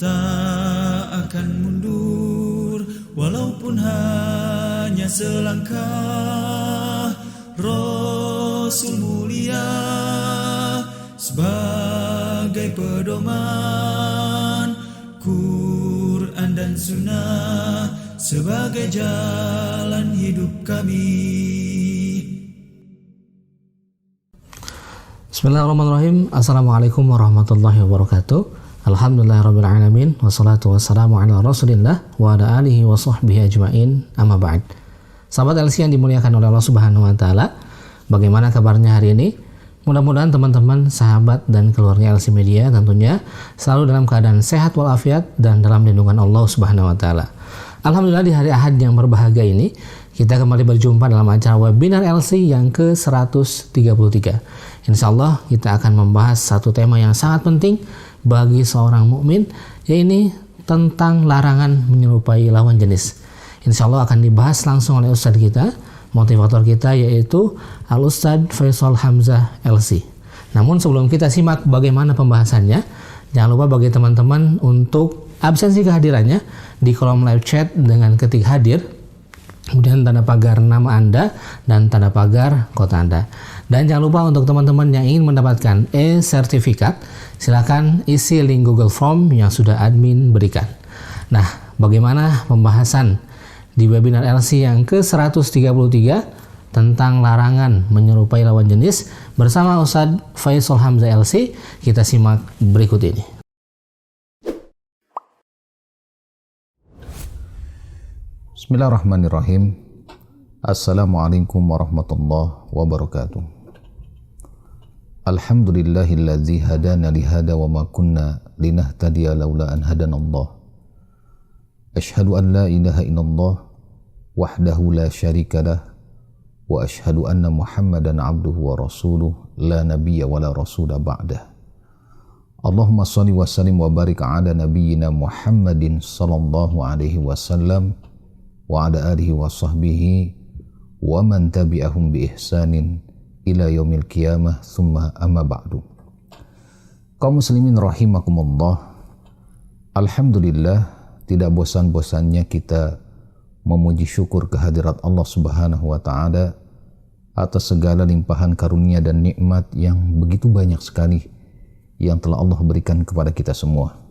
tak akan mundur walaupun hanya selangkah. Rasul mulia sebagai pedoman, Quran dan Sunnah sebagai jalan hidup kami. Bismillahirrahmanirrahim. Assalamualaikum warahmatullahi wabarakatuh. Alhamdulillahirrabbilalamin. Wassalatu wassalamu ala rasulillah wa ala alihi wa sahbihi ajma'in. Amma ba'd. Sahabat LC yang dimuliakan oleh Allah Subhanahu wa Ta'ala, bagaimana kabarnya hari ini? Mudah-mudahan teman-teman, sahabat, dan keluarga LC Media tentunya selalu dalam keadaan sehat walafiat dan dalam lindungan Allah Subhanahu wa Ta'ala. Alhamdulillah, di hari Ahad yang berbahagia ini kita kembali berjumpa dalam acara webinar LC yang ke-133. Insya Allah kita akan membahas satu tema yang sangat penting bagi seorang mukmin, yaitu tentang larangan menyerupai lawan jenis. Insya Allah akan dibahas langsung oleh Ustadz kita, motivator kita, yaitu Al-Ustadz Faisal Hamzah LC. Namun sebelum kita simak bagaimana pembahasannya, jangan lupa bagi teman-teman untuk absensi kehadirannya di kolom live chat dengan ketik hadir, kemudian tanda pagar nama Anda dan tanda pagar kota Anda. Dan jangan lupa untuk teman-teman yang ingin mendapatkan e-sertifikat, silakan isi link Google Form yang sudah admin berikan. Nah, bagaimana pembahasan di webinar LC yang ke-133 tentang larangan menyerupai lawan jenis bersama Ustadz Faisal Hamzah LC? Kita simak berikut ini. Bismillahirrahmanirrahim. Assalamualaikum warahmatullahi wabarakatuh. Alhamdulillahilladzi hadana lihada wa ma kunna linahtadiya laula an hadanallah. Asyhadu an la ilaha illallah wahdahu la syarika lah wa asyhadu anna Muhammadan abduhu wa rasuluh la nabiyya wa la rasula ba'dah. Allahumma shalli wa sallim wa barik ala nabiyyina Muhammadin sallallahu alaihi wasallam wa ala alihi wa sahbihi wa man tabi'ahum bi ihsanin ila yaumil qiyamah thumma amma ba'du. Kaum muslimin rahimakumullah, alhamdulillah, tidak bosan-bosannya kita memuji syukur kehadirat Allah Subhanahu wa Ta'ala atas segala limpahan karunia dan nikmat yang begitu banyak sekali yang telah Allah berikan kepada kita semua.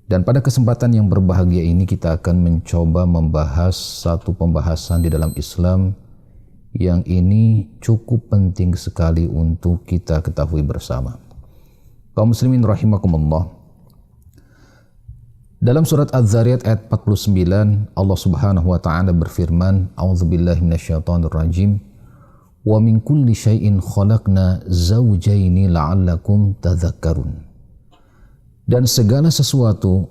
Dan pada kesempatan yang berbahagia ini kita akan mencoba membahas satu pembahasan di dalam Islam yang ini cukup penting sekali untuk kita ketahui bersama. Kaum muslimin rahimakumullah, dalam surat Az-Zariyat ayat 49 Allah Subhanahu wa Ta'ala berfirman, A'udzubillahi minasyaitonirrajim, wa min kulli syai'in khalaqna zawjaini la'allakum tadhakkarun. Dan segala sesuatu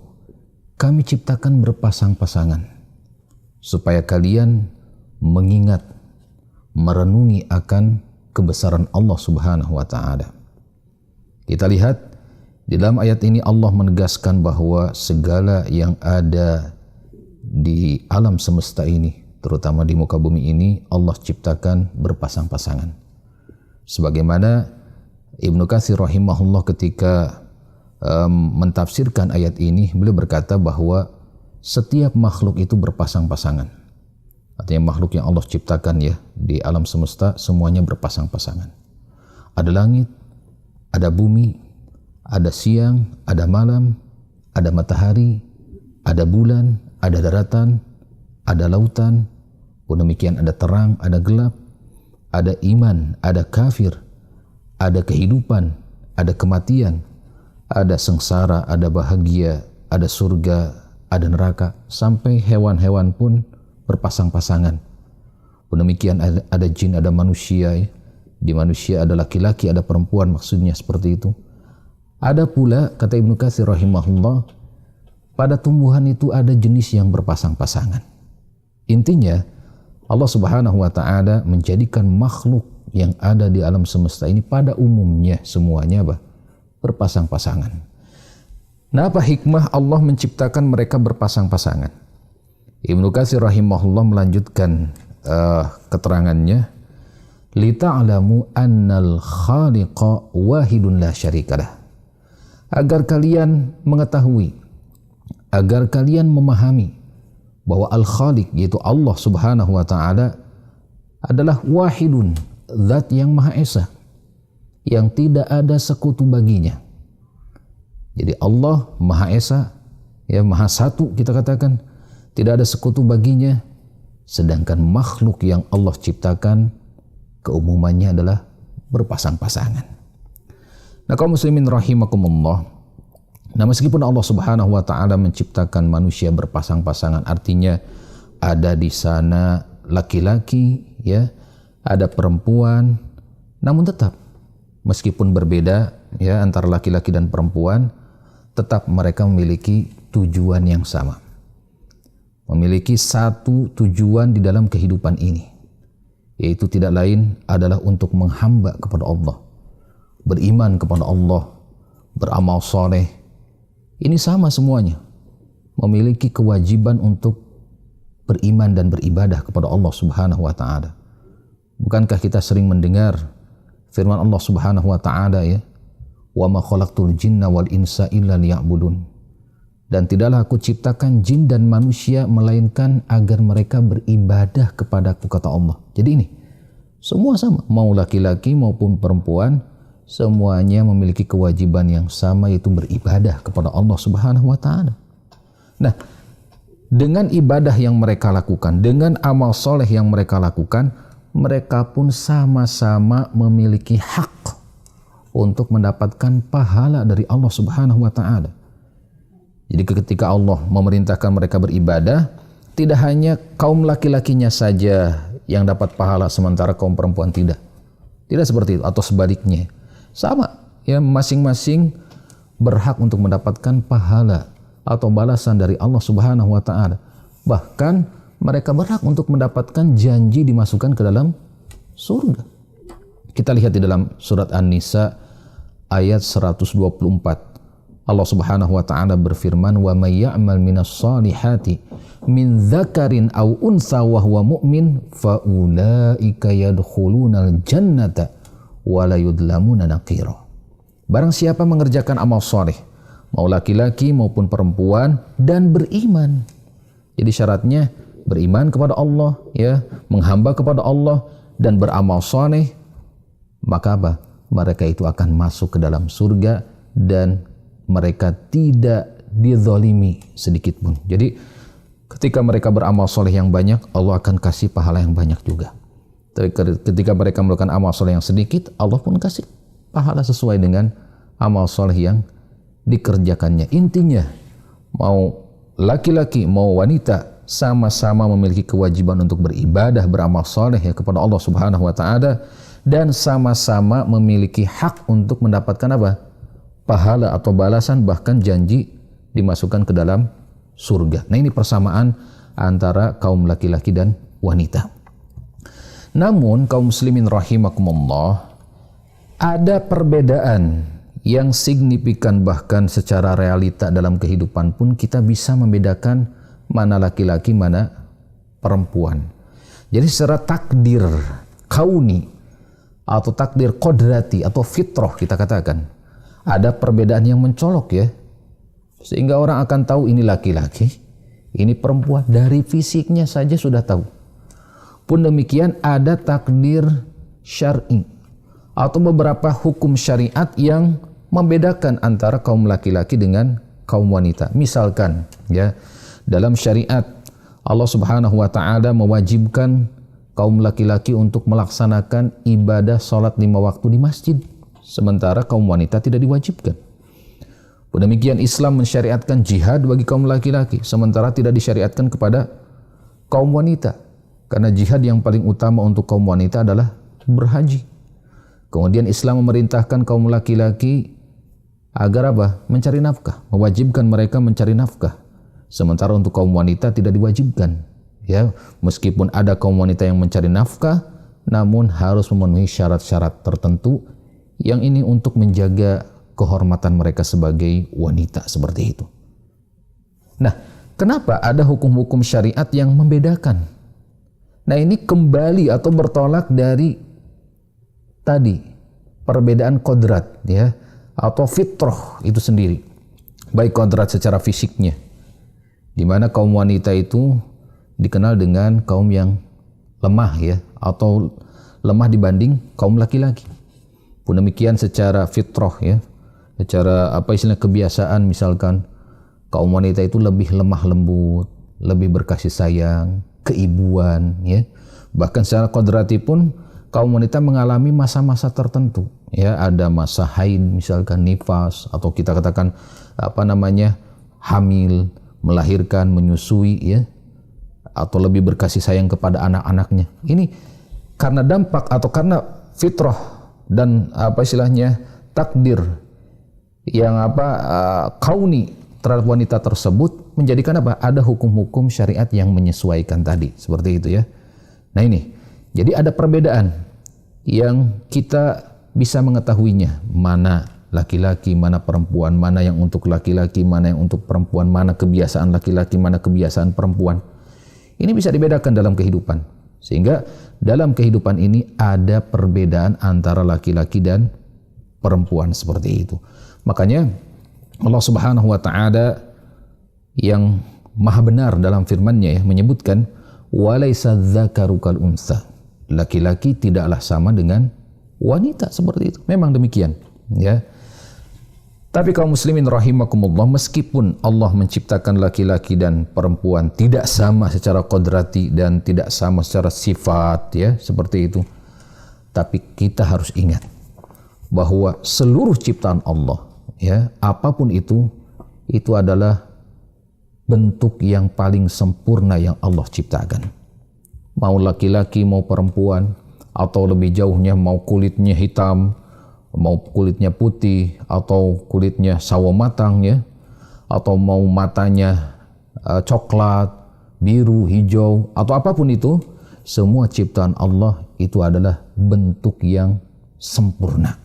kami ciptakan berpasang-pasangan supaya kalian mengingat, merenungi akan kebesaran Allah Subhanahu wa Ta'ala. Kita lihat di dalam ayat ini Allah menegaskan bahwa segala yang ada di alam semesta ini, terutama di muka bumi ini, Allah ciptakan berpasang-pasangan. Sebagaimana Ibnu Katsir rahimahullah ketika mentafsirkan ayat ini, beliau berkata bahwa setiap makhluk itu berpasang-pasangan. Artinya makhluk yang Allah ciptakan ya di alam semesta semuanya berpasang-pasangan. Ada langit, ada bumi, ada siang, ada malam, ada matahari, ada bulan, ada daratan, ada lautan, pun demikian ada terang, ada gelap, ada iman, ada kafir, ada kehidupan, ada kematian, ada sengsara, ada bahagia, ada surga, ada neraka, sampai hewan-hewan pun berpasang-pasangan. Pun demikian ada jin, ada manusia, ya. Di manusia ada laki-laki, ada perempuan, maksudnya seperti itu. Ada pula, kata Ibnu Katsir rahimahullah, pada tumbuhan itu ada jenis yang berpasang-pasangan. Intinya, Allah Subhanahu wa Ta'ala menjadikan makhluk yang ada di alam semesta ini pada umumnya semuanya berpasang-pasangan. Nah, apa hikmah Allah menciptakan mereka berpasang-pasangan? Ibnu Katsir rahimahullah melanjutkan keterangannya, lita'lamu annal khaliqa wahidun la syarikalah, agar kalian mengetahui agar kalian memahami bahwa Al-Khaliq, yaitu Allah Subhanahu wa Ta'ala, adalah wahidun, zat yang Maha Esa, yang tidak ada sekutu baginya. Jadi Allah Maha Esa, ya Maha Satu kita katakan, tidak ada sekutu baginya. Sedangkan makhluk yang Allah ciptakan keumumannya adalah berpasang-pasangan. Nah, kaum muslimin rahimakumullah, nah meskipun Allah Subhanahu wa Ta'ala menciptakan manusia berpasang-pasangan, artinya ada di sana laki-laki, ya, ada perempuan, namun tetap meskipun berbeda, ya, antara laki-laki dan perempuan, tetap mereka memiliki tujuan yang sama. Memiliki satu tujuan di dalam kehidupan ini, yaitu tidak lain adalah untuk menghamba kepada Allah, beriman kepada Allah, beramal soleh. Ini sama semuanya, memiliki kewajiban untuk beriman dan beribadah kepada Allah Subhanahu wa Ta'ala. Bukankah kita sering mendengar firman Allah Subhanahu wa Ta'ala, ya, wa ma khalaqtul jinna wal insa illa liya'budun. Dan tidaklah aku ciptakan jin dan manusia melainkan agar mereka beribadah kepadaku, kata Allah. Jadi ini semua sama, mau laki-laki maupun perempuan, semuanya memiliki kewajiban yang sama, yaitu beribadah kepada Allah Subhanahu wa Ta'ala. Nah, dengan ibadah yang mereka lakukan, dengan amal soleh yang mereka lakukan, mereka pun sama-sama memiliki hak untuk mendapatkan pahala dari Allah Subhanahu wa Ta'ala. Jadi ketika Allah memerintahkan mereka beribadah, tidak hanya kaum laki-lakinya saja yang dapat pahala sementara kaum perempuan tidak. Tidak seperti itu, atau sebaliknya. Sama, ya, masing-masing berhak untuk mendapatkan pahala atau balasan dari Allah Subhanahu wa Ta'ala. Bahkan mereka berhak untuk mendapatkan janji dimasukkan ke dalam surga. Kita lihat di dalam surat An-Nisa ayat 124. Allah Subhanahu wa Ta'ala berfirman, wa may ya'mal minas salihati min dzakarin aw unsa wa huwa mu'min fa ulaika yadkhulunal jannata wa la yudlamuna naqira. Barang siapa mengerjakan amal soleh, mau laki-laki maupun perempuan, dan beriman. Jadi syaratnya beriman kepada Allah, ya, menghamba kepada Allah dan beramal soleh, maka apa? Mereka itu akan masuk ke dalam surga dan mereka tidak dizalimi sedikit pun. Jadi ketika mereka beramal soleh yang banyak, Allah akan kasih pahala yang banyak juga. Tapi ketika mereka melakukan amal soleh yang sedikit, Allah pun kasih pahala sesuai dengan amal soleh yang dikerjakannya. Intinya, mau laki-laki mau wanita, sama-sama memiliki kewajiban untuk beribadah, beramal soleh, ya, kepada Allah Subhanahu wa Ta'ala, dan sama-sama memiliki hak untuk mendapatkan apa? Pahala atau balasan, bahkan janji dimasukkan ke dalam surga. Nah, ini persamaan antara kaum laki-laki dan wanita. Namun kaum muslimin rahimakumullah, ada perbedaan yang signifikan, bahkan secara realita dalam kehidupan pun kita bisa membedakan mana laki-laki, mana perempuan. Jadi secara takdir kauni atau takdir kodrati atau fitrah kita katakan, ada perbedaan yang mencolok, ya, sehingga orang akan tahu ini laki-laki, ini perempuan, dari fisiknya saja sudah tahu. Pun demikian ada takdir syar'i atau beberapa hukum syariat yang membedakan antara kaum laki-laki dengan kaum wanita. Misalkan, ya, dalam syariat Allah Subhanahu wa Ta'ala mewajibkan kaum laki-laki untuk melaksanakan ibadah salat 5 waktu di masjid, sementara kaum wanita tidak diwajibkan. Demikian Islam mensyariatkan jihad bagi kaum laki-laki, sementara tidak disyariatkan kepada kaum wanita. Karena jihad yang paling utama untuk kaum wanita adalah berhaji. Kemudian Islam memerintahkan kaum laki-laki agar apa? Mencari nafkah, mewajibkan mereka mencari nafkah. Sementara untuk kaum wanita tidak diwajibkan. Ya, meskipun ada kaum wanita yang mencari nafkah, namun harus memenuhi syarat-syarat tertentu, yang ini untuk menjaga kehormatan mereka sebagai wanita, seperti itu. Nah, kenapa ada hukum-hukum syariat yang membedakan? Nah, ini kembali atau bertolak dari tadi perbedaan kodrat, ya, atau fitrah itu sendiri. Baik kodrat secara fisiknya, di mana kaum wanita itu dikenal dengan kaum yang lemah ya, atau lemah dibanding kaum laki-laki. Pun demikian secara fitrah ya, secara kebiasaan, misalkan kaum wanita itu lebih lemah lembut, lebih berkasih sayang, keibuan ya. Bahkan secara kodrati pun kaum wanita mengalami masa-masa tertentu ya, ada masa haid misalkan, nifas, atau kita katakan hamil, melahirkan, menyusui ya, atau lebih berkasih sayang kepada anak-anaknya. Ini karena dampak atau karena fitrah dan takdir yang kauni terhadap wanita tersebut, menjadikan ada hukum-hukum syariat yang menyesuaikan tadi, seperti itu ya. Nah ini, jadi ada perbedaan yang kita bisa mengetahuinya, mana laki-laki, mana perempuan, mana yang untuk laki-laki, mana yang untuk perempuan, mana kebiasaan laki-laki, mana kebiasaan perempuan. Ini bisa dibedakan dalam kehidupan. Sehingga dalam kehidupan ini ada perbedaan antara laki-laki dan perempuan, seperti itu. Makanya Allah Subhanahu wa taala yang maha benar dalam firman-Nya ya, menyebutkan walaisa dzakaru kal unsa. Laki-laki tidaklah sama dengan wanita, seperti itu. Memang demikian, ya. Tapi kaum muslimin rahimakumullah, meskipun Allah menciptakan laki-laki dan perempuan tidak sama secara kodrati dan tidak sama secara sifat ya, seperti itu. Tapi kita harus ingat bahwa seluruh ciptaan Allah ya, apapun itu adalah bentuk yang paling sempurna yang Allah ciptakan. Mau laki-laki, mau perempuan, atau lebih jauhnya mau kulitnya hitam, mau kulitnya putih, atau kulitnya sawo matang ya, atau mau matanya coklat, biru, hijau, atau apapun itu, semua ciptaan Allah itu adalah bentuk yang sempurna.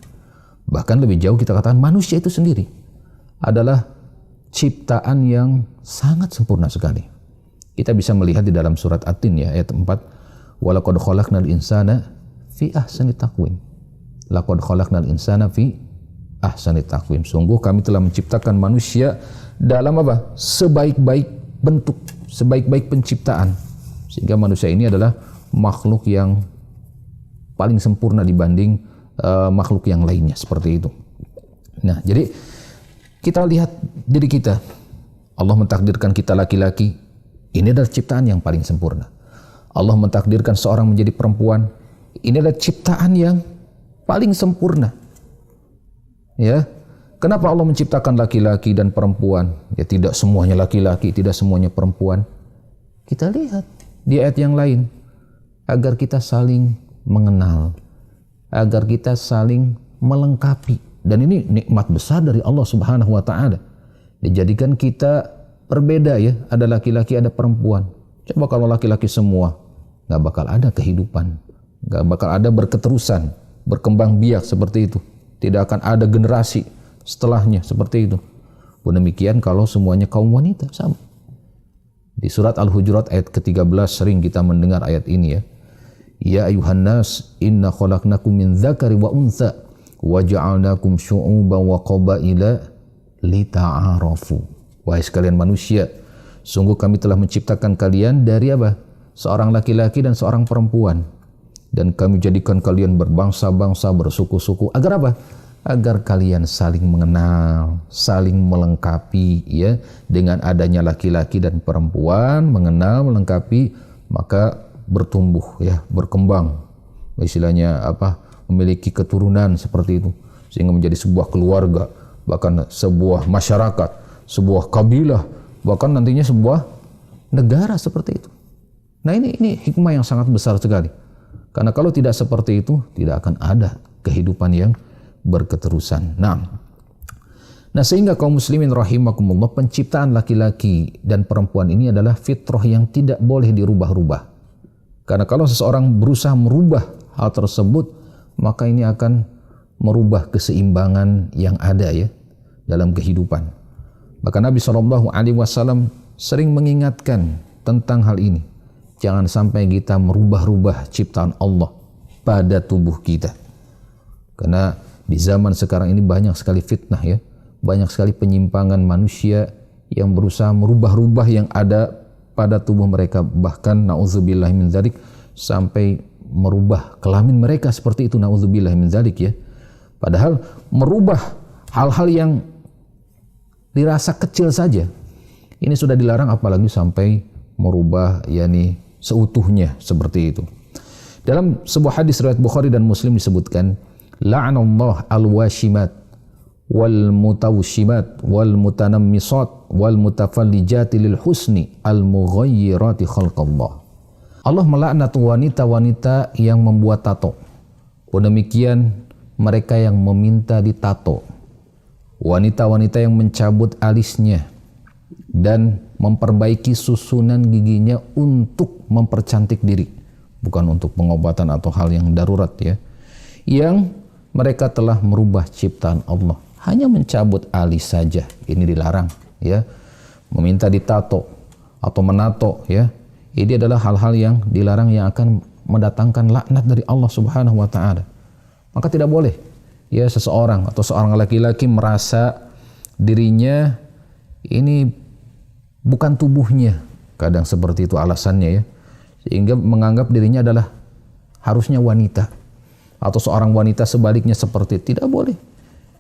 Bahkan lebih jauh kita katakan manusia itu sendiri adalah ciptaan yang sangat sempurna sekali. Kita bisa melihat di dalam surat At-Tin ya, ayat 4, walaqad khalaqnal insana fi ahsani taqwim. Laqad khalaqnal insana fi ahsani taqwim. Sungguh kami telah menciptakan manusia dalam sebaik-baik bentuk, sebaik-baik penciptaan. Sehingga manusia ini adalah makhluk yang paling sempurna dibanding makhluk yang lainnya, seperti itu. Nah, jadi kita lihat diri kita. Allah mentakdirkan kita laki-laki. Ini adalah ciptaan yang paling sempurna. Allah mentakdirkan seorang menjadi perempuan. Ini adalah ciptaan yang paling sempurna. Ya. Kenapa Allah menciptakan laki-laki dan perempuan? Ya, tidak semuanya laki-laki, tidak semuanya perempuan. Kita lihat di ayat yang lain, agar kita saling mengenal, agar kita saling melengkapi. Dan ini nikmat besar dari Allah Subhanahu wa taala. Dijadikan kita berbeda ya, ada laki-laki, ada perempuan. Coba kalau laki-laki semua, nggak bakal ada kehidupan, nggak bakal ada berketerusan, berkembang biak seperti itu. Tidak akan ada generasi setelahnya seperti itu. Pun demikian kalau semuanya kaum wanita sama. Di surat Al-Hujurat ayat ke-13 sering kita mendengar ayat ini ya. Ya ayuhan nas inna khalaqnakum min dzakari wa untha wa ja'alnakum syu'uban wa qabaila lita'arafu. Wahai sekalian manusia, sungguh kami telah menciptakan kalian dari seorang laki-laki dan seorang perempuan, dan kami jadikan kalian berbangsa-bangsa, bersuku-suku, agar agar kalian saling mengenal, saling melengkapi ya. Dengan adanya laki-laki dan perempuan mengenal, melengkapi, maka bertumbuh ya, berkembang, istilahnya memiliki keturunan seperti itu, sehingga menjadi sebuah keluarga, bahkan sebuah masyarakat, sebuah kabilah, bahkan nantinya sebuah negara seperti itu. Nah ini hikmah yang sangat besar sekali. Karena kalau tidak seperti itu, tidak akan ada kehidupan yang berketerusan. Nah sehingga kaum muslimin rahimakumullah, penciptaan laki-laki dan perempuan ini adalah fitrah yang tidak boleh dirubah-rubah. Karena kalau seseorang berusaha merubah hal tersebut, maka ini akan merubah keseimbangan yang ada ya dalam kehidupan. Maka Nabi SAW sering mengingatkan tentang hal ini. Jangan sampai kita merubah-rubah ciptaan Allah pada tubuh kita. Karena di zaman sekarang ini banyak sekali fitnah ya. Banyak sekali penyimpangan manusia yang berusaha merubah-rubah yang ada pada tubuh mereka, bahkan na'udzubillah min dzalik sampai merubah kelamin mereka seperti itu, na'udzubillah min dzalik ya. Padahal merubah hal-hal yang dirasa kecil saja ini sudah dilarang, apalagi sampai merubah yakni seutuhnya seperti itu. Dalam sebuah hadis riwayat Bukhari dan Muslim disebutkan, la'anallahu al-washimat wal mutawshimat wal mutanammisat wal mutafallijati lil husni al mughayyirati khalqallah. Allah melaknat wanita-wanita yang membuat tato. Demikian mereka yang meminta ditato. Wanita-wanita yang mencabut alisnya dan memperbaiki susunan giginya untuk mempercantik diri, bukan untuk pengobatan atau hal yang darurat ya. Yang mereka telah merubah ciptaan Allah. Hanya mencabut alis saja ini dilarang ya. Meminta ditato atau menato ya, ini adalah hal-hal yang dilarang yang akan mendatangkan laknat dari Allah Subhanahu wa taala. Maka tidak boleh ya seseorang atau seorang laki-laki merasa dirinya ini bukan tubuhnya, kadang seperti itu alasannya ya, sehingga menganggap dirinya adalah harusnya wanita, atau seorang wanita sebaliknya seperti itu. Tidak boleh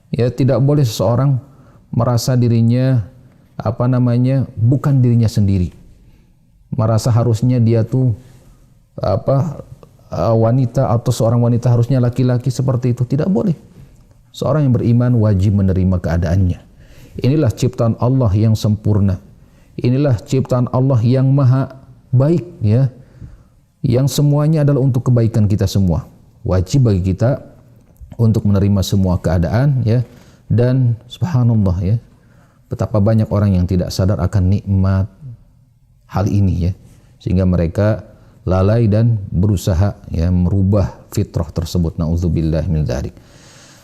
ya, tidak boleh seseorang merasa dirinya bukan dirinya sendiri, merasa harusnya dia tuh wanita atau seorang wanita harusnya laki-laki seperti itu. Tidak boleh. Seorang yang beriman wajib menerima keadaannya. Inilah ciptaan Allah yang sempurna. Inilah ciptaan Allah yang maha baik ya, yang semuanya adalah untuk kebaikan kita semua. Wajib bagi kita untuk menerima semua keadaan ya. Dan subhanallah ya, betapa banyak orang yang tidak sadar akan nikmat hal ini ya, sehingga mereka lalai dan berusaha ya merubah fitrah tersebut. Na'udzubillah min dzalik.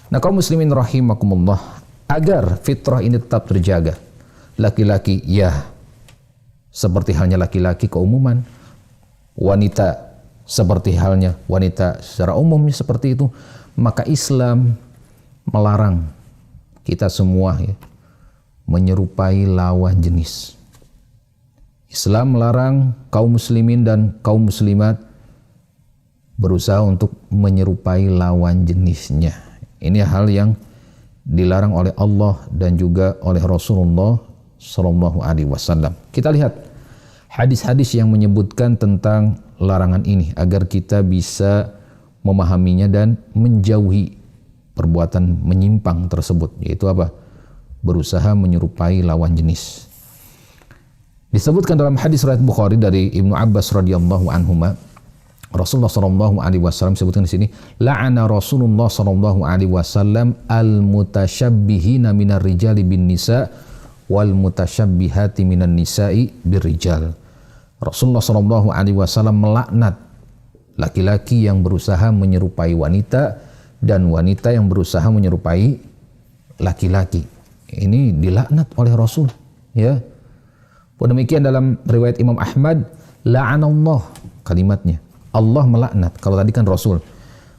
Nah, kaum muslimin rahimakumullah, agar fitrah ini tetap terjaga, laki-laki ya seperti halnya laki-laki keumuman, wanita seperti halnya wanita secara umumnya seperti itu, maka Islam melarang kita semua ya menyerupai lawan jenis. Islam melarang kaum muslimin dan kaum muslimat berusaha untuk menyerupai lawan jenisnya. Ini hal yang dilarang oleh Allah dan juga oleh Rasulullah Sallallahu Alaihi Wasallam. Kita lihat hadis-hadis yang menyebutkan tentang larangan ini agar kita bisa memahaminya dan menjauhi perbuatan menyimpang tersebut, yaitu apa? Berusaha menyerupai lawan jenis. Disebutkan dalam hadis riwayat Bukhari dari Ibnu Abbas radhiyallahu anhuma, Rasulullah sallallahu alaihi wasallam sebutkan di sini, la'ana Rasulullah sallallahu alaihi wasallam al-mutasyabbihina minar rijali bin nisa wal mutasyabbihati minan nisa'i birrijal. Rasulullah sallallahu alaihi wasallam melaknat laki-laki yang berusaha menyerupai wanita dan wanita yang berusaha menyerupai laki-laki. Ini dilaknat oleh Rasul ya. Demikian dalam riwayat Imam Ahmad, la'anallah kalimatnya. Allah melaknat. Kalau tadi kan Rasul.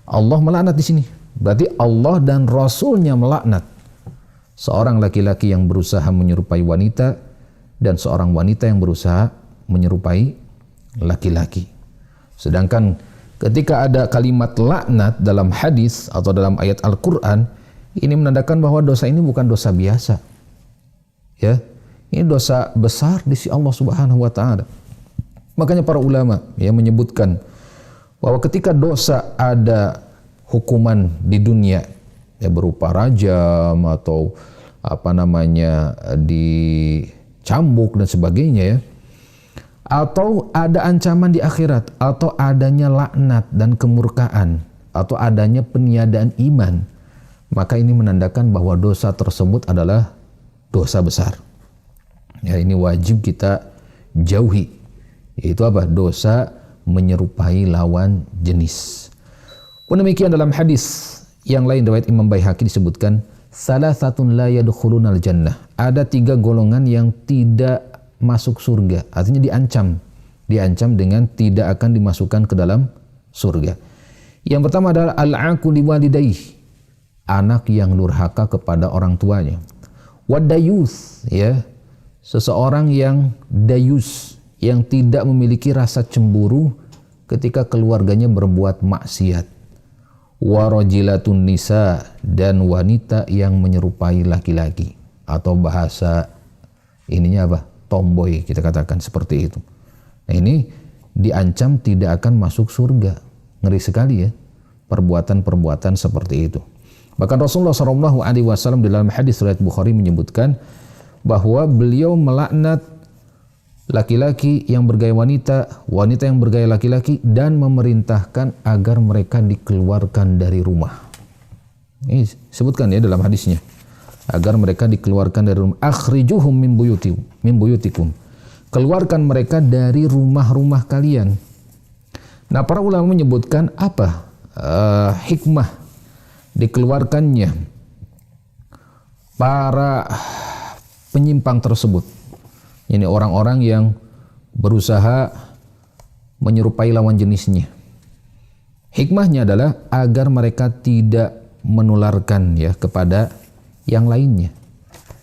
Allah melaknat di sini. Berarti Allah dan Rasulnya melaknat seorang laki-laki yang berusaha menyerupai wanita dan seorang wanita yang berusaha menyerupai laki-laki. Sedangkan ketika ada kalimat laknat dalam hadis atau dalam ayat Al-Quran, ini menandakan bahwa dosa ini bukan dosa biasa. Ya, ini dosa besar di sisi Allah Subhanahu wa taala. Makanya para ulama yang menyebutkan bahwa ketika dosa ada hukuman di dunia ya berupa rajam atau dicambuk dan sebagainya ya, atau ada ancaman di akhirat, atau adanya laknat dan kemurkaan, atau adanya peniadaan iman, maka ini menandakan bahwa dosa tersebut adalah dosa besar. Ya, ini wajib kita jauhi. Yaitu apa? Dosa menyerupai lawan jenis. Pun demikian dalam hadis yang lain riwayat Imam Baihaqi disebutkan, salasatun la yadkhulunal jannah. Ada 3 golongan yang tidak masuk surga, artinya diancam dengan tidak akan dimasukkan ke dalam surga. Yang pertama adalah al-aqu liwalidayhi, anak yang durhaka kepada orang tuanya. Wadayus, ya, seseorang yang dayus, yang tidak memiliki rasa cemburu ketika keluarganya berbuat maksiat. Warajilatun nisa, dan wanita yang menyerupai laki-laki, atau bahasa ininya apa? Tomboy, kita katakan seperti itu. Nah, ini diancam tidak akan masuk surga. Ngeri sekali ya perbuatan-perbuatan seperti itu. Bahkan Rasulullah SAW dalam hadis riwayat Bukhari menyebutkan bahwa beliau melaknat laki-laki yang bergaya wanita, wanita yang bergaya laki-laki, dan memerintahkan agar mereka dikeluarkan dari rumah. Ini sebutkan ya dalam hadisnya, agar mereka dikeluarkan dari rumah. Akhrijuhum min buyutikum. Keluarkan mereka dari rumah-rumah kalian. Nah, para ulama menyebutkan apa hikmah dikeluarkannya para penyimpang tersebut. Ini orang-orang yang berusaha menyerupai lawan jenisnya. Hikmahnya adalah agar mereka tidak menularkan ya kepada yang lainnya.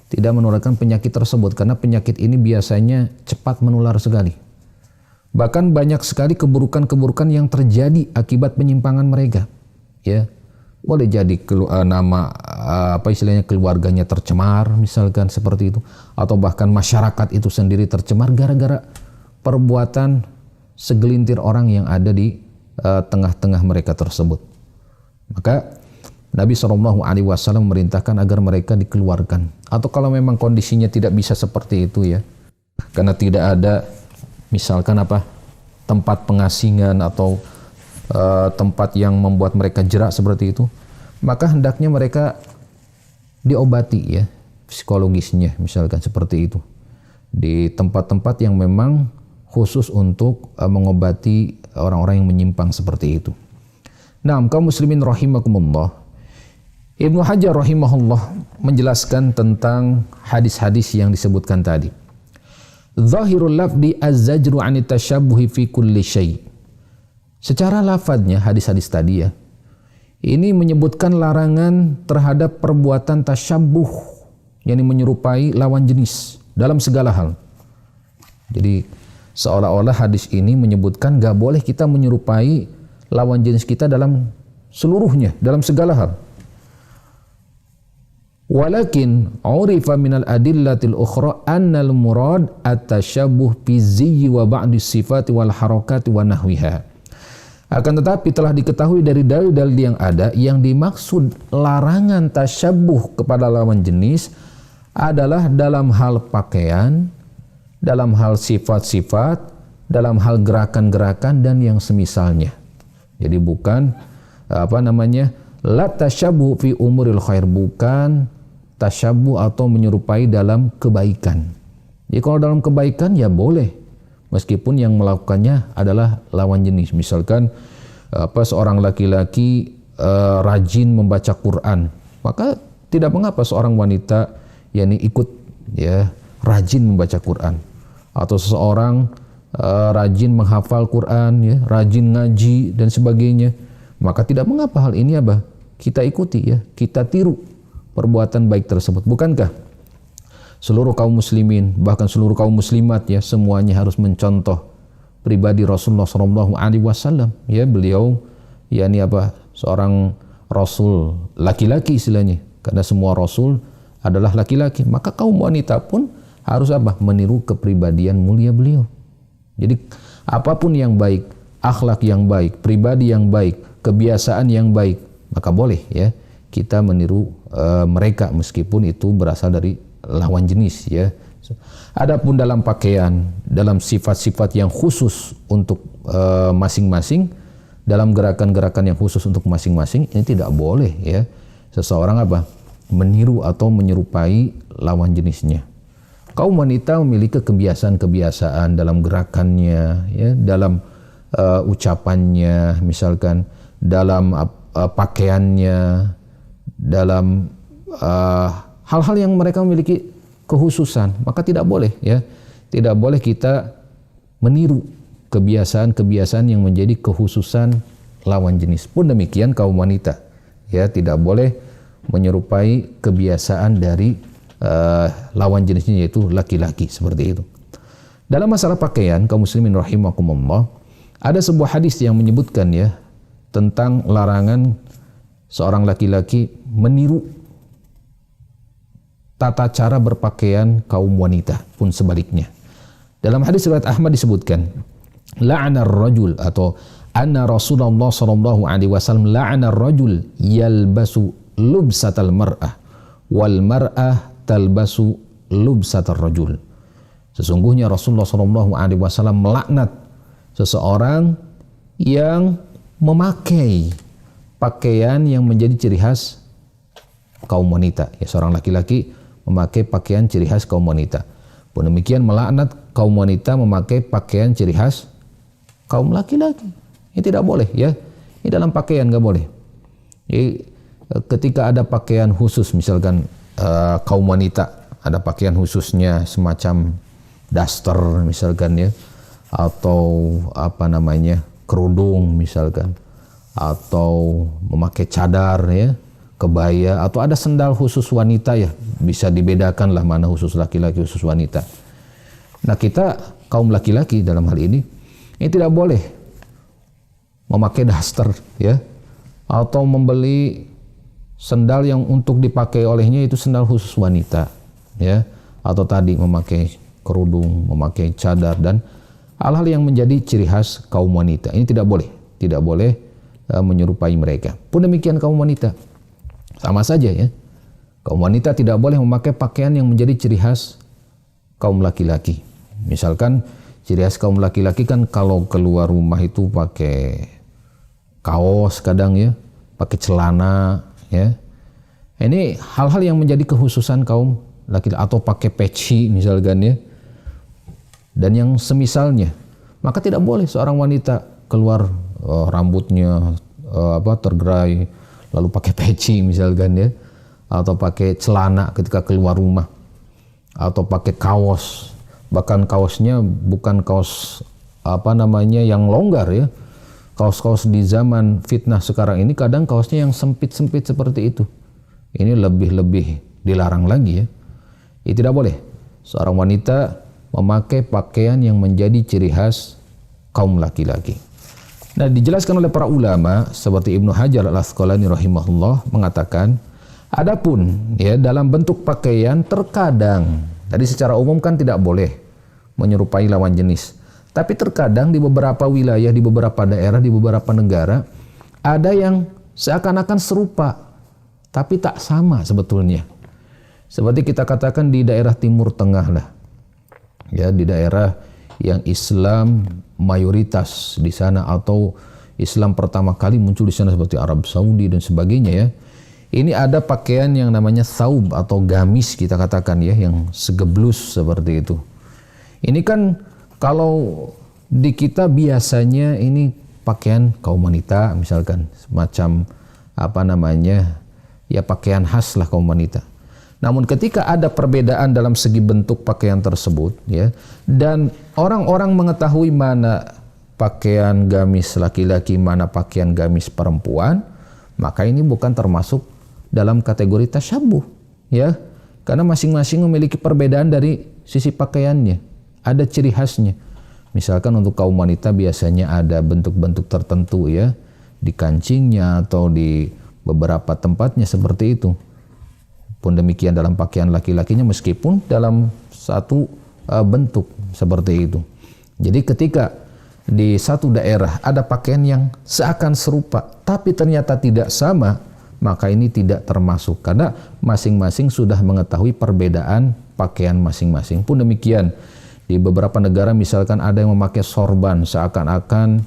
Tidak menularkan penyakit tersebut, karena penyakit ini biasanya cepat menular sekali. Bahkan banyak sekali keburukan-keburukan yang terjadi akibat penyimpangan mereka. Ya, boleh jadi nama keluarganya tercemar, misalkan seperti itu, atau bahkan masyarakat itu sendiri tercemar gara-gara perbuatan segelintir orang yang ada di tengah-tengah mereka tersebut. Maka Nabi SAW memerintahkan agar mereka dikeluarkan. Atau kalau memang kondisinya tidak bisa seperti itu ya, karena tidak ada misalkan tempat pengasingan atau tempat yang membuat mereka jerak seperti itu, maka hendaknya mereka diobati ya psikologisnya, misalkan seperti itu, di tempat-tempat yang memang khusus untuk mengobati orang-orang yang menyimpang seperti itu. Nah, kaum muslimin rahimakumullah, Ibnu Hajar rahimahullah menjelaskan tentang hadis-hadis yang disebutkan tadi. Zahirul lafdi az-zajru 'anit tashabbuhi fi kulli syai'. Secara lafadznya hadis-hadis tadi ya, ini menyebutkan larangan terhadap perbuatan tasyabbuh, yakni menyerupai lawan jenis dalam segala hal. Jadi seolah-olah hadis ini menyebutkan gak boleh kita menyerupai lawan jenis kita dalam seluruhnya, dalam segala hal. Walakin urifa minal adillatil ukhra annal murad at-tashabbuh fi ziyyi wa ba'di sifati wal harakati wa nahwiha. Akan tetapi telah diketahui dari dalil-dalil yang ada, yang dimaksud larangan tasyabbuh kepada lawan jenis adalah dalam hal pakaian, dalam hal sifat-sifat, dalam hal gerakan-gerakan dan yang semisalnya. Jadi bukan la tasyabbuh fi umuril khair, bukan tasyabbuh atau menyerupai dalam kebaikan. Jadi kalau dalam kebaikan ya boleh, meskipun yang melakukannya adalah lawan jenis. Misalkan seorang laki-laki rajin membaca Quran, maka tidak mengapa seorang wanita yakni ikut ya rajin membaca Quran, atau seseorang rajin menghafal Quran ya, rajin ngaji dan sebagainya, maka tidak mengapa hal ini kita ikuti ya, kita tiru perbuatan baik tersebut. Bukankah seluruh kaum muslimin, bahkan seluruh kaum muslimat ya, semuanya harus mencontoh pribadi Rasulullah SAW ya. Beliau yakni seorang rasul laki-laki istilahnya, karena semua rasul adalah laki-laki, maka kaum wanita pun harus meniru kepribadian mulia beliau. Jadi apapun yang baik, akhlak yang baik, pribadi yang baik, kebiasaan yang baik, maka boleh ya kita meniru mereka, meskipun itu berasal dari lawan jenis ya. Adapun dalam pakaian, dalam sifat-sifat yang khusus untuk masing-masing, dalam gerakan-gerakan yang khusus untuk masing-masing, ini tidak boleh ya seseorang meniru atau menyerupai lawan jenisnya. Kaum wanita memiliki kebiasaan-kebiasaan dalam gerakannya ya, dalam ucapannya, misalkan dalam pakaiannya, dalam hal-hal yang mereka memiliki kekhususan, maka tidak boleh ya, tidak boleh kita meniru kebiasaan-kebiasaan yang menjadi kekhususan lawan jenis. Pun demikian kaum wanita ya, tidak boleh menyerupai kebiasaan dari lawan jenisnya yaitu laki-laki, seperti itu. Dalam masalah pakaian, kaum muslimin rahimakumullah, ada sebuah hadis yang menyebutkan ya tentang larangan seorang laki-laki meniru tata cara berpakaian kaum wanita, pun sebaliknya. Dalam hadis riwayat Ahmad disebutkan, la'ana ar-rajul, atau anna Rasulullah sallallahu alaihi wasallam la'ana ar-rajul yalbasu lubsatal mar'ah wal mar'ah talbasu lubsatar rajul. Sesungguhnya Rasulullah sallallahu alaihi wasallam melaknat seseorang yang memakai pakaian yang menjadi ciri khas kaum wanita. Ya, seorang laki-laki memakai pakaian ciri khas kaum wanita. Pun demikian melaknat kaum wanita memakai pakaian ciri khas kaum laki-laki. Ini tidak boleh ya. Ini dalam pakaian nggak boleh. Jadi, ketika ada pakaian khusus, misalkan kaum wanita ada pakaian khususnya semacam daster misalkan ya, atau apa namanya kerudung misalkan, atau memakai cadar ya, kebaya, atau ada sendal khusus wanita ya, bisa dibedakan lah mana khusus laki-laki khusus wanita. Nah, kita kaum laki-laki dalam hal ini tidak boleh memakai daster ya, atau membeli sendal yang untuk dipakai olehnya itu sendal khusus wanita ya, atau tadi memakai kerudung, memakai cadar, dan hal-hal yang menjadi ciri khas kaum wanita. Ini tidak boleh menyerupai mereka. Pun demikian kaum wanita, sama saja ya. Kaum wanita tidak boleh memakai pakaian yang menjadi ciri khas kaum laki-laki. Misalkan ciri khas kaum laki-laki kan kalau keluar rumah itu pakai kaos kadang ya, pakai celana ya. Ini hal-hal yang menjadi kekhususan kaum laki-laki, atau pakai peci misalkan ya, dan yang semisalnya. Maka tidak boleh seorang wanita keluar rambutnya tergerai lalu pakai peci misalkan ya, atau pakai celana ketika keluar rumah, atau pakai kaos, bahkan kaosnya bukan kaos yang longgar ya. Kaos-kaos di zaman fitnah sekarang ini kadang kaosnya yang sempit-sempit seperti itu. Ini lebih dilarang lagi ya. Ini tidak boleh seorang wanita memakai pakaian yang menjadi ciri khas kaum laki-laki. Nah, dijelaskan oleh para ulama seperti Ibnu Hajar Al-Asqalani rahimahullah mengatakan, adapun ya dalam bentuk pakaian terkadang, tadi secara umum kan tidak boleh menyerupai lawan jenis. Tapi terkadang di beberapa wilayah, di beberapa daerah, di beberapa negara ada yang seakan-akan serupa tapi tak sama sebetulnya. Seperti kita katakan di daerah Timur Tengah lah. Ya, di daerah yang Islam mayoritas di sana, atau Islam pertama kali muncul di sana seperti Arab Saudi dan sebagainya ya. Ini ada pakaian yang namanya thaub atau gamis kita katakan ya, yang segeblus seperti itu. Ini kan kalau di kita biasanya ini pakaian kaum wanita misalkan, semacam ya pakaian khas lah kaum wanita. Namun ketika ada perbedaan dalam segi bentuk pakaian tersebut ya, dan orang-orang mengetahui mana pakaian gamis laki-laki, mana pakaian gamis perempuan, maka ini bukan termasuk dalam kategori tasyabuh ya, karena masing-masing memiliki perbedaan dari sisi pakaiannya, ada ciri khasnya. Misalkan untuk kaum wanita biasanya ada bentuk-bentuk tertentu ya, di kancingnya atau di beberapa tempatnya seperti itu. Pun demikian dalam pakaian laki-lakinya, meskipun dalam satu bentuk seperti itu. Jadi ketika di satu daerah ada pakaian yang seakan serupa tapi ternyata tidak sama, maka ini tidak termasuk karena masing-masing sudah mengetahui perbedaan pakaian masing-masing. Pun demikian di beberapa negara misalkan ada yang memakai sorban seakan-akan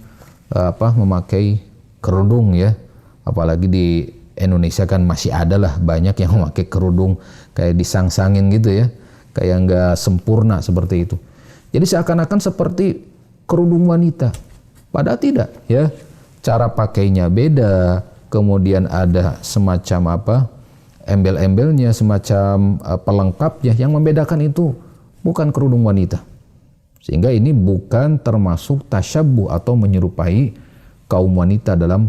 memakai kerudung ya, apalagi di Indonesia kan masih ada lah banyak yang memakai kerudung kayak disang-sangin gitu ya, kayak nggak sempurna seperti itu. Jadi seakan-akan seperti kerudung wanita, padahal tidak ya. Cara pakainya beda, kemudian ada semacam embel-embelnya, semacam pelengkapnya yang membedakan itu bukan kerudung wanita. Sehingga ini bukan termasuk tasyabuh atau menyerupai kaum wanita dalam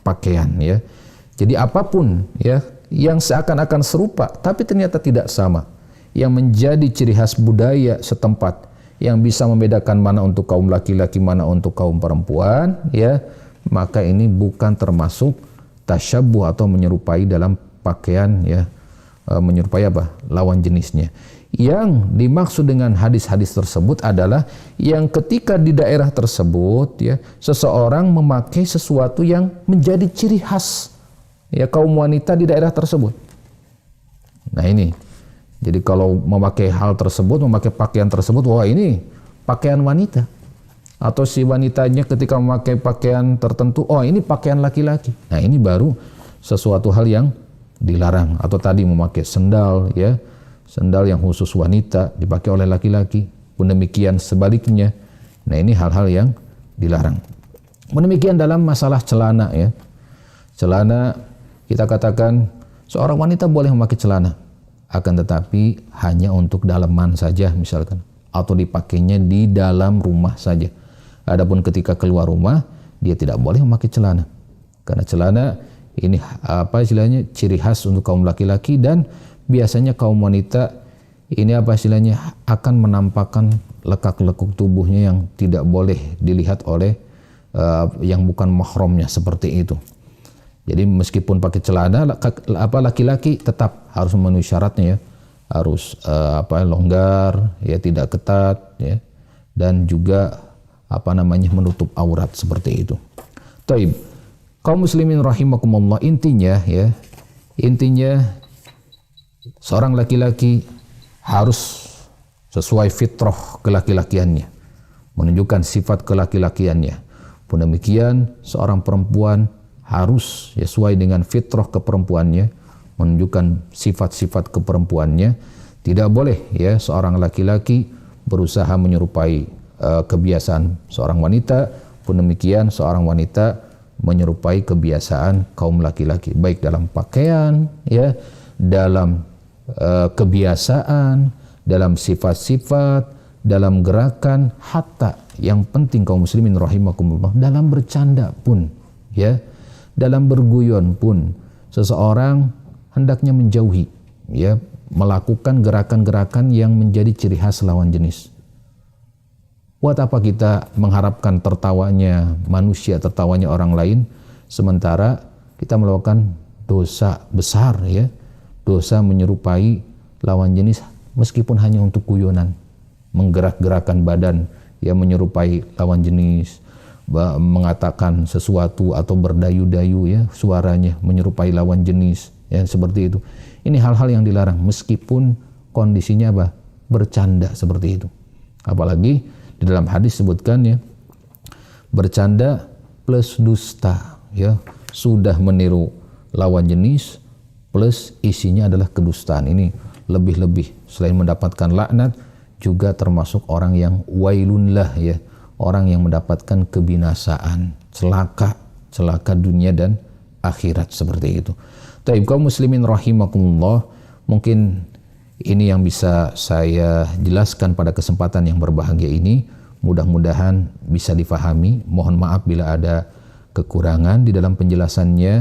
pakaian ya. Jadi apapun ya yang seakan-akan serupa tapi ternyata tidak sama, yang menjadi ciri khas budaya setempat, yang bisa membedakan mana untuk kaum laki-laki, mana untuk kaum perempuan, ya, maka ini bukan termasuk tasyabbuh atau menyerupai dalam pakaian, ya, menyerupai apa? Lawan jenisnya. Yang dimaksud dengan hadis-hadis tersebut adalah yang ketika di daerah tersebut, ya, seseorang memakai sesuatu yang menjadi ciri khas, ya, kaum wanita di daerah tersebut. Nah ini, jadi kalau memakai hal tersebut, memakai pakaian tersebut, wah ini pakaian wanita. Atau si wanitanya ketika memakai pakaian tertentu, oh ini pakaian laki-laki. Nah ini baru sesuatu hal yang dilarang. Atau tadi memakai sendal, ya, sendal yang khusus wanita dipakai oleh laki-laki. Pun demikian sebaliknya. Nah ini hal-hal yang dilarang. Pun demikian dalam masalah celana, ya. Celana, kita katakan seorang wanita boleh memakai celana, akan tetapi hanya untuk dalaman saja misalkan, atau dipakainya di dalam rumah saja. Adapun ketika keluar rumah, dia tidak boleh memakai celana, karena celana ini apa istilahnya, ciri khas untuk kaum laki-laki, dan biasanya kaum wanita ini apa istilahnya akan menampakkan lekak-lekuk tubuhnya yang tidak boleh dilihat oleh yang bukan mahramnya, seperti itu. Jadi meskipun pakai celana, laki-laki tetap harus memenuhi syaratnya, ya, harus longgar, ya, tidak ketat, ya, dan juga menutup aurat, seperti itu. Taib, kaum muslimin rahimakumullah, intinya seorang laki-laki harus sesuai fitrah kelaki-lakiannya, menunjukkan sifat kelaki-lakiannya. Pun demikian seorang perempuan harus sesuai dengan fitrah keperempuannya, menunjukkan sifat-sifat keperempuannya. Tidak boleh, ya, seorang laki-laki berusaha menyerupai kebiasaan seorang wanita, pun demikian seorang wanita menyerupai kebiasaan kaum laki-laki, baik dalam pakaian, ya, dalam kebiasaan, dalam sifat-sifat, dalam gerakan, hatta yang penting kaum muslimin rahimakumullah, dalam bercanda pun, ya, dalam berguyon pun seseorang hendaknya menjauhi, ya, melakukan gerakan-gerakan yang menjadi ciri khas lawan jenis. Buat apa kita mengharapkan tertawanya manusia, tertawanya orang lain, sementara kita melakukan dosa besar, ya, dosa menyerupai lawan jenis meskipun hanya untuk guyonan, menggerak-gerakan badan, ya, menyerupai lawan jenis, mengatakan sesuatu atau berdayu-dayu, ya, suaranya menyerupai lawan jenis, ya, seperti itu. Ini hal-hal yang dilarang meskipun kondisinya bercanda, seperti itu. Apalagi di dalam hadis sebutkan, ya, bercanda plus dusta, ya, sudah meniru lawan jenis plus isinya adalah kedustaan. Ini lebih-lebih, selain mendapatkan laknat, juga termasuk orang yang wailun lah, ya, orang yang mendapatkan kebinasaan, celaka dunia dan akhirat, seperti itu. Taib, kaum muslimin rahimakumullah, mungkin ini yang bisa saya jelaskan pada kesempatan yang berbahagia ini. Mudah-mudahan bisa difahami. Mohon maaf bila ada kekurangan di dalam penjelasannya.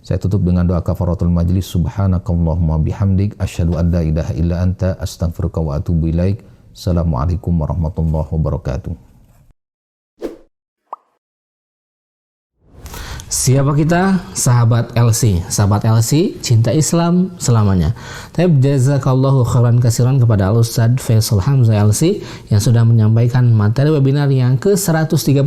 Saya tutup dengan doa kafaratul majlis. Subhanakallahumma bihamdik, asyhadu an la ilaha illa anta, astaghfiruka wa atubu ilaik. Assalamualaikum warahmatullahi wabarakatuh. Siapa kita? Sahabat LC. Sahabat LC, cinta Islam selamanya. Taib, jazakallahu khairan katsiran kepada Al-Ustadz Faisal Hamzah LC yang sudah menyampaikan materi webinar yang ke-133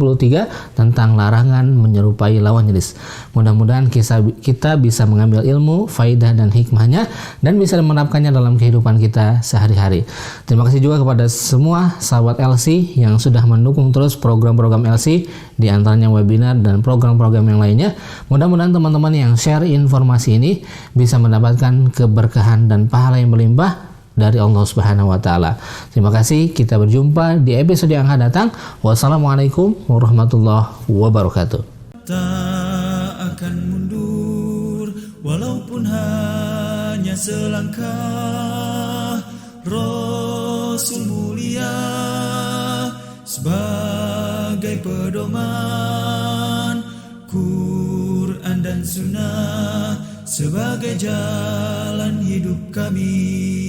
tentang larangan menyerupai lawan jenis. Mudah-mudahan kita bisa mengambil ilmu, faidah dan hikmahnya, dan bisa menerapkannya dalam kehidupan kita sehari-hari. Terima kasih juga kepada semua sahabat LC yang sudah mendukung terus program-program LC, di antaranya webinar dan program-program yang lainnya. Mudah-mudahan teman-teman yang share informasi ini bisa mendapatkan keberkahan dan pahala yang berlimpah dari Allah Subhanahu wa taala. Terima kasih, kita berjumpa di episode yang akan datang. Wassalamualaikum warahmatullahi wabarakatuh. Tak akan mundur walaupun hanya selangkah. Rasul mulia sebagai pedoman, Quran dan Sunnah sebagai jalan hidup kami.